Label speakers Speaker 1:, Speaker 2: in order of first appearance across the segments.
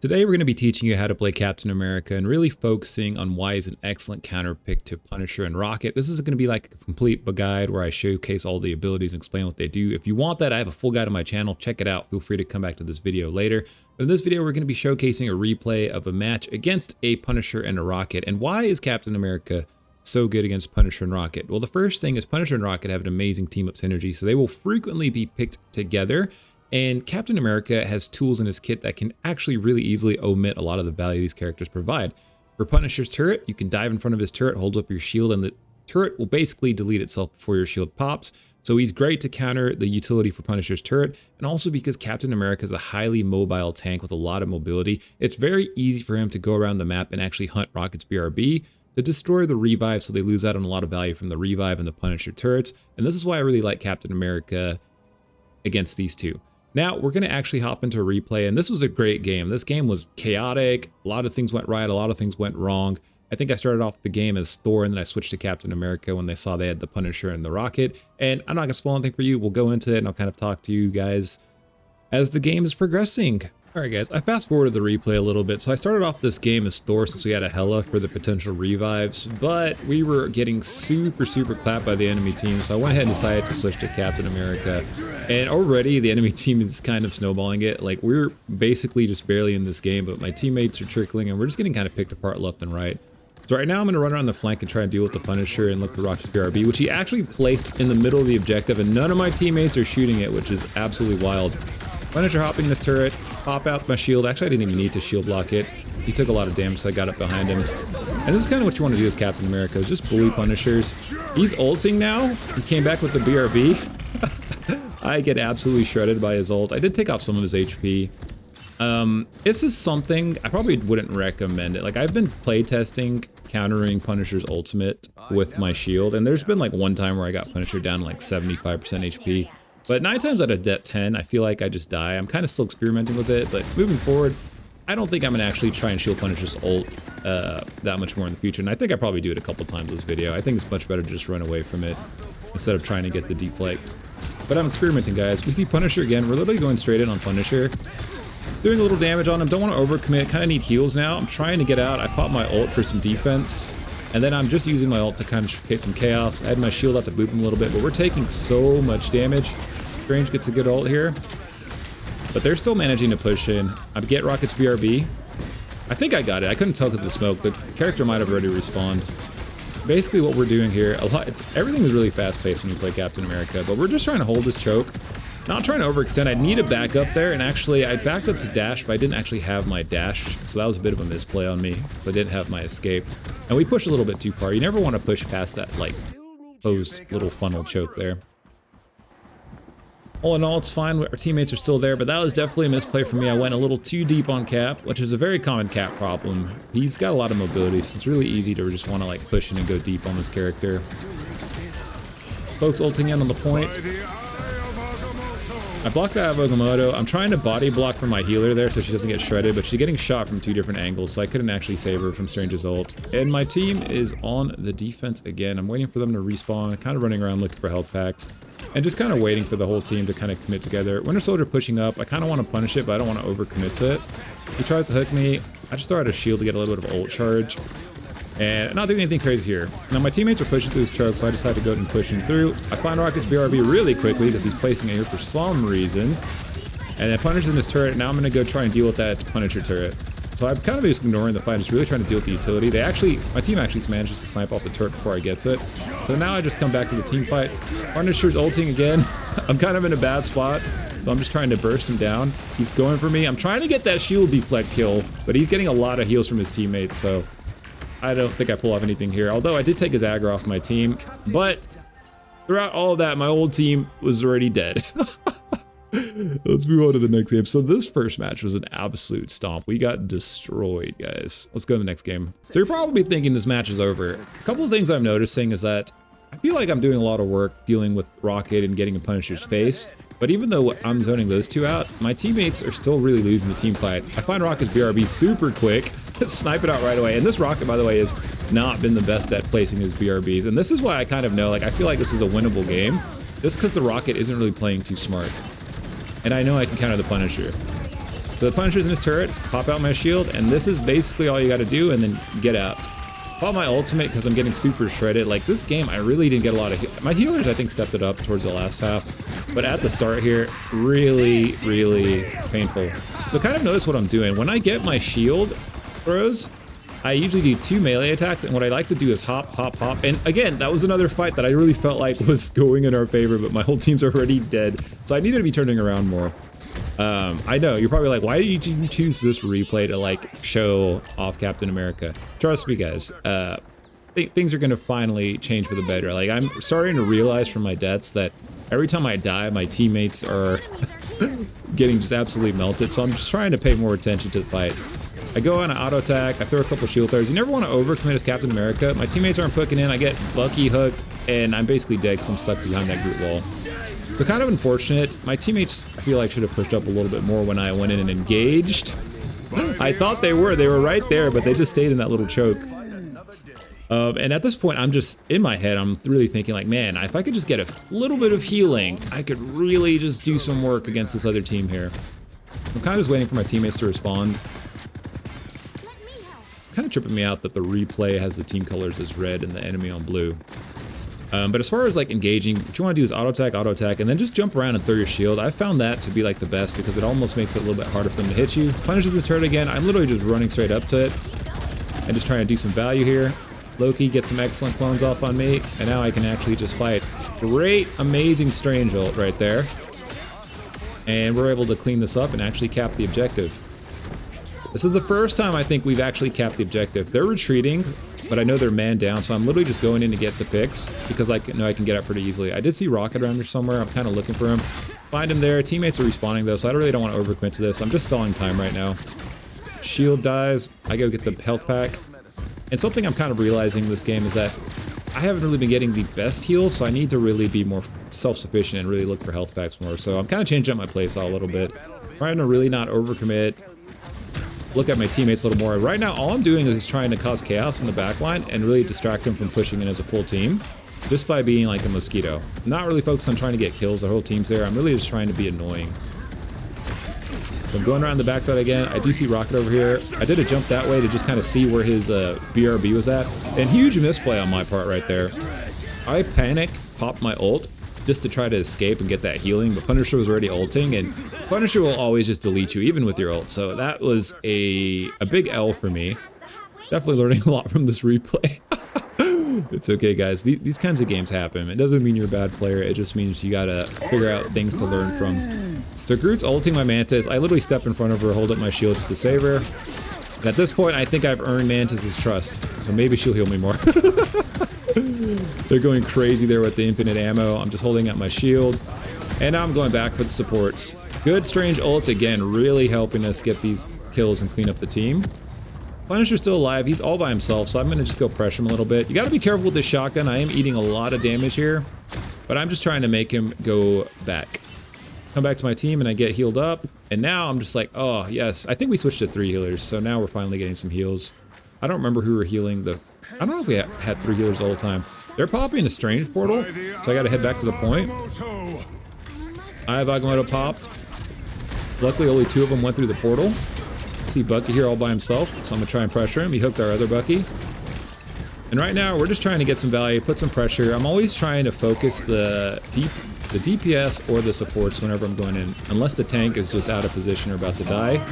Speaker 1: Today we're going to be teaching you how to play Captain America and really focusing on why he's an excellent counter pick to Punisher and Rocket. This is going to be like a complete guide where I showcase all the abilities and explain what they do. If you want that, I have a full guide on my channel. Check it out. Feel free to come back to this video later. But in this video, we're going to be showcasing a replay of a match against a Punisher and a Rocket. And why is Captain America so good against Punisher and Rocket? Well, the first thing is Punisher and Rocket have an amazing team-up synergy, so they will frequently be picked together. And Captain America has tools in his kit that can actually really easily omit a lot of the value these characters provide. For Punisher's turret, you can dive in front of his turret, hold up your shield, and the turret will basically delete itself before your shield pops. So he's great to counter the utility for Punisher's turret, and also because Captain America is a highly mobile tank with a lot of mobility, it's very easy for him to go around the map and actually hunt Rocket's BRB to destroy the revive, so they lose out on a lot of value from the revive and the Punisher turrets. And this is why I really like Captain America against these two. Now, we're going to actually hop into a replay, and this was a great game. This game was chaotic. A lot of things went right. A lot of things went wrong. I think I started off the game as Thor, and then I switched to Captain America when they saw they had the Punisher and the Rocket. And I'm not going to spoil anything for you. We'll go into it, and I'll kind of talk to you guys as the game is progressing. Alright guys, I fast forwarded the replay a little bit. So I started off this game as Thor since we had a Hela for the potential revives, but we were getting super clapped by the enemy team, so I went ahead and decided to switch to Captain America. And already the enemy team is kind of snowballing it. Like, we're basically just barely in this game, but my teammates are trickling and we're just getting kind of picked apart left and right. So right now I'm going to run around the flank and try and deal with the Punisher and look for Rocket's BRB, which he actually placed in the middle of the objective, and none of my teammates are shooting it, which is absolutely wild. Punisher hopping this turret, pop out my shield. Actually, I didn't even need to shield block it. He took a lot of damage, so I got up behind him. And this is kind of what you want to do as Captain America, is just bully Punishers. He's ulting now. He came back with the BRB. I get absolutely shredded by his ult. I did take off some of his HP. This is something I probably wouldn't recommend it. Like, I've been playtesting countering Punisher's ultimate with my shield, and there's been like one time where I got Punisher down to like 75% HP. But 9 times out of 10, I feel like I just die. I'm kind of still experimenting with it, but moving forward, I don't think I'm going to actually try and shield Punisher's ult that much more in the future. And I think I probably do it a couple times this video. I think it's much better to just run away from it instead of trying to get the deflect. But I'm experimenting, guys. We see Punisher again. We're literally going straight in on Punisher. Doing a little damage on him. Don't want to overcommit. Kind of need heals now. I'm trying to get out. I popped my ult for some defense. And then I'm just using my ult to kind of create some chaos. I had my shield out to boop him a little bit, but we're taking so much damage. Strange gets a good ult here, but they're still managing to push in. I get Rocket's BRB. I think I got it. I couldn't tell because of the smoke. The character might have already respawned. Basically what we're doing here, everything is really fast paced when you play Captain America, but we're just trying to hold this choke. Not trying to overextend. I need a back up there, and actually I backed up to dash, but I didn't actually have my dash, so that was a bit of a misplay on me. So I didn't have my escape. And we pushed a little bit too far. You never want to push past that, like, closed little funnel choke there. All in all, it's fine. Our teammates are still there, but that was definitely a misplay for me. I went a little too deep on Cap, which is a very common Cap problem. He's got a lot of mobility, so it's really easy to just want to like push in and go deep on this character. Folks ulting in on the point. I blocked that Agamotto. I'm trying to body block from my healer there so she doesn't get shredded, but she's getting shot from 2 different angles, so I couldn't actually save her from Strange's ult. And my team is on the defense again. I'm waiting for them to respawn, kind of running around looking for health packs. And just kind of waiting for the whole team to kind of commit together. Winter Soldier pushing up. I kind of want to punish it, but I don't want to overcommit to it. He tries to hook me. I just throw out a shield to get a little bit of ult charge. And not doing anything crazy here. Now my teammates are pushing through this choke, so I decided to go ahead and push him through. I find Rocket's BRB really quickly because he's placing it here for some reason. And then Punisher's in his turret. Now I'm going to go try and deal with that Punisher turret. So I'm kind of just ignoring the fight, just really trying to deal with the utility. My team actually manages to snipe off the turret before I gets it. So now I just come back to the team fight. Punisher's ulting again. I'm kind of in a bad spot, so I'm just trying to burst him down. He's going for me. I'm trying to get that shield deflect kill, but he's getting a lot of heals from his teammates, so I don't think I pull off anything here. Although I did take his aggro off my team, but throughout all of that, my old team was already dead. Let's move on to the next game. So this first match was an absolute stomp. We got destroyed, guys. Let's go to the next game. So you're probably thinking this match is over. A couple of things I'm noticing is that I feel like I'm doing a lot of work dealing with Rocket and getting in Punisher's face. But even though I'm zoning those two out, my teammates are still really losing the team fight. I find Rocket's BRB super quick. Snipe it out right away. And this Rocket, by the way, has not been the best at placing his BRBs. And this is why I kind of know, like, I feel like this is a winnable game. Just because the Rocket isn't really playing too smart. And I know I can counter the Punisher. So the Punisher's in his turret, pop out my shield, and this is basically all you gotta do, and then get out. Pop my ultimate because I'm getting super shredded. Like this game, I really didn't get a lot of my healers I think stepped it up towards the last half. But at the start here, really, really painful. So kind of notice what I'm doing. When I get my shield throws, I usually do 2 melee attacks, and what I like to do is hop, hop, hop. And again, that was another fight that I really felt like was going in our favor, but my whole team's already dead. So I needed to be turning around more. I know, you're probably like, why did you choose this replay to like show off Captain America? Trust me guys, things are gonna finally change for the better. Like I'm starting to realize from my deaths that every time I die, my teammates are getting just absolutely melted. So I'm just trying to pay more attention to the fight. I go on an auto attack, I throw a couple shield throws. You never want to overcommit as Captain America. My teammates aren't pushing in, I get Bucky hooked, and I'm basically dead because I'm stuck behind that group wall. So kind of unfortunate. My teammates, I feel like, should have pushed up a little bit more when I went in and engaged. I thought they were right there, but they just stayed in that little choke. And at this point, I'm just, in my head, I'm really thinking like, man, if I could just get a little bit of healing, I could really just do some work against this other team here. I'm kind of just waiting for my teammates to respond. It's kind of tripping me out that the replay has the team colors as red and the enemy on blue. But as far as like engaging, what you want to do is auto attack, and then just jump around and throw your shield. I found that to be like the best because it almost makes it a little bit harder for them to hit you. Punishes the turret again. I'm literally just running straight up to it and just trying to do some value here. Loki gets some excellent clones off on me, and now I can actually just fight. Great, amazing strange ult right there. And we're able to clean this up and actually cap the objective. This is the first time I think we've actually capped the objective. They're retreating, but I know they're man down, so I'm literally just going in to get the picks because I know I can get up pretty easily. I did see Rocket around here somewhere. I'm kind of looking for him. Find him there. Teammates are respawning though, so I really don't want to overcommit to this. I'm just stalling time right now. Shield dies. I go get the health pack. And something I'm kind of realizing in this game is that I haven't really been getting the best heals, so I need to really be more self-sufficient and really look for health packs more. So I'm kind of changing up my playstyle a little bit. Trying to really not overcommit. Look at my teammates a little more. Right now, all I'm doing is just trying to cause chaos in the backline and really distract them from pushing in as a full team, just by being like a mosquito. I'm not really focused on trying to get kills. The whole team's there. I'm really just trying to be annoying. So I'm going around the backside again. I do see Rocket over here. I did a jump that way to just kind of see where his BRB was at. And huge misplay on my part right there. I panic, popped my ult, just to try to escape and get that healing, but Punisher was already ulting, and Punisher will always just delete you, even with your ult. So that was a big L for me. Definitely learning a lot from this replay. It's okay, guys. These kinds of games happen. It doesn't mean you're a bad player. It just means you gotta figure out things to learn from. So Groot's ulting my Mantis. I literally step in front of her, hold up my shield just to save her. And at this point, I think I've earned Mantis's trust, so maybe she'll heal me more. They're going crazy there with the infinite ammo. I'm just holding up my shield. And now I'm going back for the supports. Good strange ult again, really helping us get these kills and clean up the team. Punisher's still alive. He's all by himself, so I'm going to just go pressure him a little bit. You got to be careful with this shotgun. I am eating a lot of damage here, but I'm just trying to make him go back. Come back to my team, and I get healed up. And now I'm just like, oh, yes. I think we switched to 3 healers, so now we're finally getting some heals. I don't remember who were healing the... I don't know if we had 3 healers the whole time. They're popping a strange portal, so I got to head back to the point. I have Agamotto popped. Luckily, only 2 of them went through the portal. I see Bucky here all by himself, so I'm going to try and pressure him. He hooked our other Bucky. And right now, we're just trying to get some value, put some pressure. I'm always trying to focus the DPS or the supports whenever I'm going in, unless the tank is just out of position or about to die.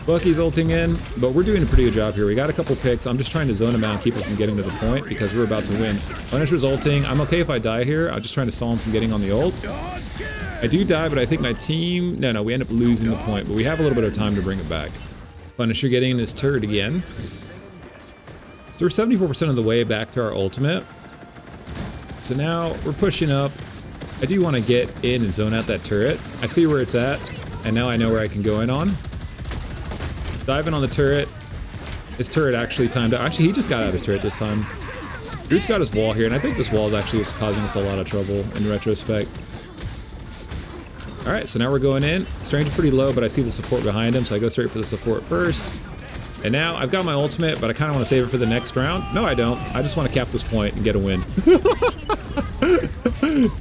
Speaker 1: Bucky's ulting in, but we're doing a pretty good job here. We got a couple picks. I'm just trying to zone him out and keep him from getting to the point because we're about to win. Punisher's ulting. I'm okay if I die here. I'm just trying to stall him from getting on the ult. I do die, but I think my team... No, we end up losing the point, but we have a little bit of time to bring it back. Punisher getting in his turret again. So we're 74% of the way back to our ultimate. So now we're pushing up. I do want to get in and zone out that turret. I see where it's at, and now I know where I can go in on. Diving on the turret. His turret actually timed out. Actually, he just got out of his turret this time. Groot's got his wall here, and I think this wall is actually just causing us a lot of trouble in retrospect. Alright, so now we're going in. Strange is pretty low, but I see the support behind him, so I go straight for the support first. And now I've got my ultimate, but I kind of want to save it for the next round. No, I don't. I just want to cap this point and get a win.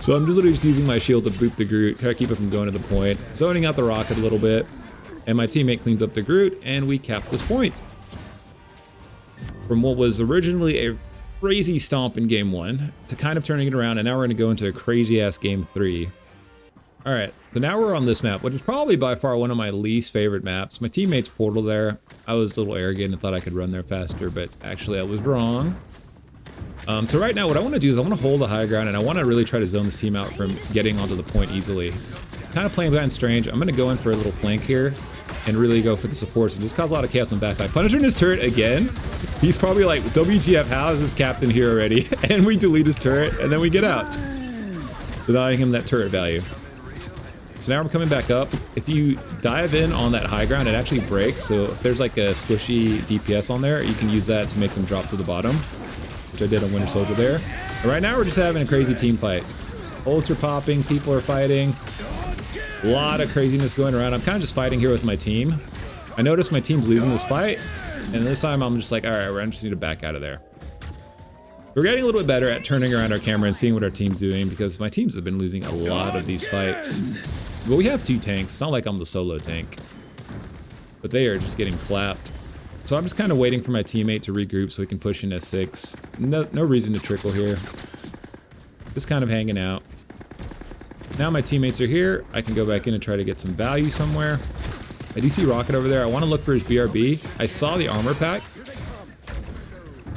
Speaker 1: So I'm just literally just using my shield to boop the Groot, try to keep it from going to the point. Zoning out the Rocket a little bit. And my teammate cleans up the Groot, and we cap this point. From what was originally a crazy stomp in game 1 to kind of turning it around, and now we're going to go into a crazy ass game 3. All right, so now we're on this map, which is probably by far one of my least favorite maps. My teammate's portal there. I was a little arrogant and thought I could run there faster, but actually I was wrong. So right now what I want to do is I want to hold the high ground, and I want to really try to zone this team out from getting onto the point easily. Kind of playing behind strange. I'm going to go in for a little flank here and really go for the supports and just cause a lot of chaos on the backside. Punisher in his turret again. He's probably like, WTF, how is this captain here already? And we delete his turret and then we get out, denying him that turret value. So now I'm coming back up. If you dive in on that high ground, it actually breaks. So if there's like a squishy DPS on there, you can use that to make them drop to the bottom, which I did on Winter Soldier there. And right now we're just having a crazy team fight. Ults are popping, people are fighting. A lot of craziness going around. I'm kind of just fighting here with my team. I noticed my team's losing this fight, and this time I'm just like, all right, I just need to back out of there. We're getting a little bit better at turning around our camera and seeing what our team's doing, because my teams have been losing a lot of these fights. But we have 2 tanks. It's not like I'm the solo tank, but they are just getting clapped. So I'm just kind of waiting for my teammate to regroup so we can push in S6. No reason to trickle here. Just kind of hanging out. Now my teammates are here. I can go back in and try to get some value somewhere. I do see Rocket over there. I want to look for his BRB. I saw the armor pack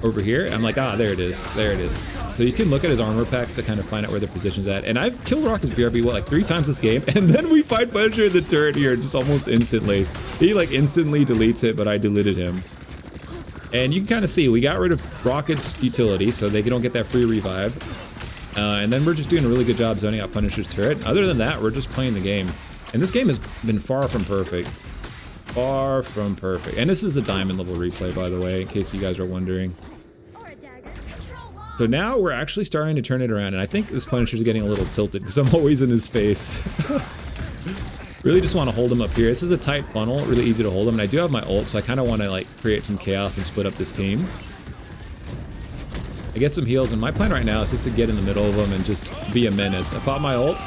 Speaker 1: over here. I'm like, ah, there it is. There it is. So you can look at his armor packs to kind of find out where the position's at. And I've killed Rocket's BRB, what, like 3 times this game? And then we fight Punisher in the turret here just almost instantly. He like instantly deletes it, but I deleted him. And you can kind of see, we got rid of Rocket's utility, so they don't get that free revive. And then we're just doing a really good job zoning out Punisher's turret. Other than that, we're just playing the game. And this game has been far from perfect. Far from perfect. And this is a diamond level replay, by the way, in case you guys are wondering. So now we're actually starting to turn it around. And I think this Punisher's getting a little tilted because I'm always in his face. Really just want to hold him up here. This is a tight funnel, really easy to hold him. And I do have my ult, so I kind of want to like create some chaos and split up this team. I get some heals, and my plan right now is just to get in the middle of them and just be a menace. I pop my ult,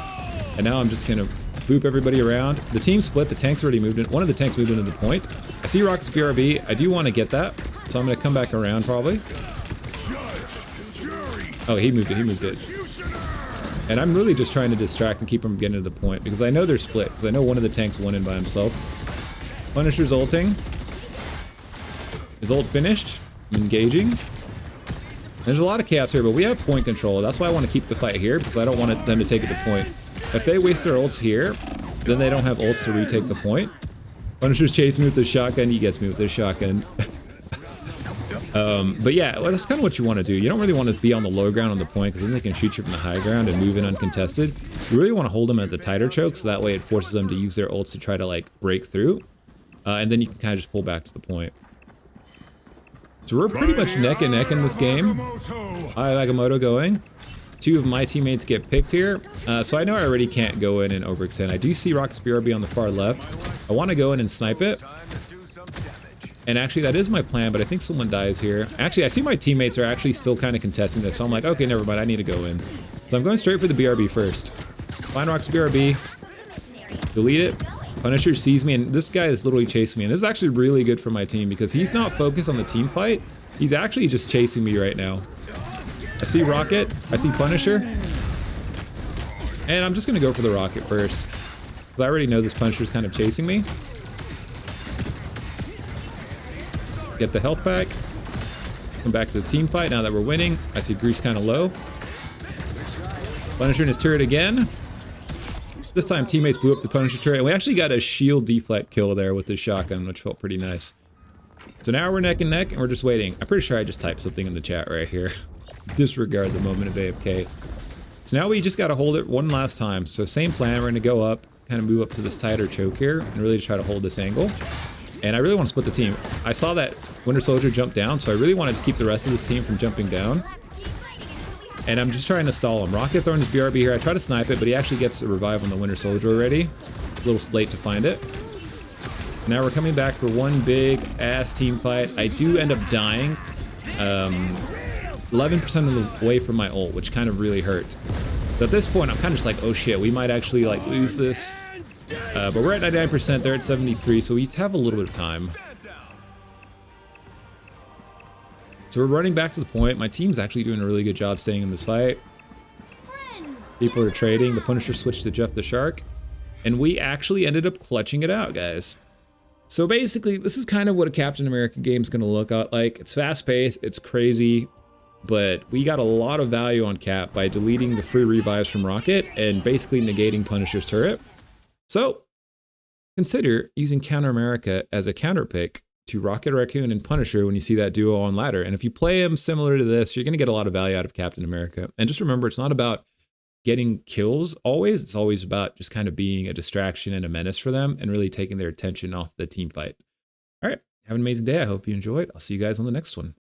Speaker 1: and now I'm just gonna boop everybody around. The team split, the tank's already moved in. One of the tanks moved into the point. I see Rocket's BRB. I do want to get that, so I'm gonna come back around probably. Oh, he moved it. And I'm really just trying to distract and keep him getting to the point, because I know they're split, because I know one of the tanks went in by himself. Punisher's ulting. His ult finished. I'm engaging. There's a lot of chaos here, but we have point control. That's why I want to keep the fight here, because I don't want them to take it to point. If they waste their ults here, then they don't have ults to retake the point. Punisher's chasing me with the shotgun. He gets me with his shotgun. But yeah, well, that's kind of what you want to do. You don't really want to be on the low ground on the point, because then they can shoot you from the high ground and move in uncontested. You really want to hold them at the tighter choke, so that way it forces them to use their ults to try to like break through. And then you can kind of just pull back to the point. So we're pretty much neck and neck in this game. I have Agamotto going. 2 of my teammates get picked here. So I know I already can't go in and overextend. I do see Rocket's BRB on the far left. I want to go in and snipe it. And actually that is my plan, but I think someone dies here. Actually, I see my teammates are actually still kind of contesting this. So I'm like, okay, never mind, I need to go in. So I'm going straight for the BRB first. Find Rocket's BRB. Delete it. Punisher sees me, and this guy is literally chasing me. And this is actually really good for my team, because he's not focused on the team fight. He's actually just chasing me right now. I see Rocket. I see Punisher. And I'm just going to go for the Rocket first, because I already know this Punisher's kind of chasing me. Get the health back. Come back to the team fight now that we're winning. I see Grease kind of low. Punisher in his turret again. This time teammates blew up the Punisher turret, and we actually got a shield deflect kill there with his shotgun, which felt pretty nice. So now we're neck and neck, and we're just waiting. I'm pretty sure I just typed something in the chat right here. Disregard the moment of AFK. So now we just got to hold it one last time. So same plan, we're going to go up, kind of move up to this tighter choke here, and really try to hold this angle. And I really want to split the team. I saw that Winter Soldier jump down, so I really wanted to keep the rest of this team from jumping down. And I'm just trying to stall him. Rocket throwing his BRB here. I try to snipe it, but he actually gets a revive on the Winter Soldier already. A little late to find it. Now we're coming back for one big ass team fight. I do end up dying 11% of the way from my ult, which kind of really hurt. But at this point, I'm kind of just like, oh shit, we might actually like lose this. But we're at 99%, they're at 73, so we have a little bit of time. So we're running back to the point. My team's actually doing a really good job staying in this fight. People are trading. The Punisher switched to Jeff the Shark. And we actually ended up clutching it out, guys. So basically, this is kind of what a Captain America game is going to look like. It's fast-paced, it's crazy, but we got a lot of value on Cap by deleting the free revives from Rocket and basically negating Punisher's turret. So consider using Counter America as a counter pick to Rocket Raccoon and Punisher when you see that duo on ladder. And if you play them similar to this, you're going to get a lot of value out of Captain America. And just remember, it's not about getting kills always. It's always about just kind of being a distraction and a menace for them and really taking their attention off the team fight. All right, have an amazing day. I hope you enjoyed. I'll see you guys on the next one.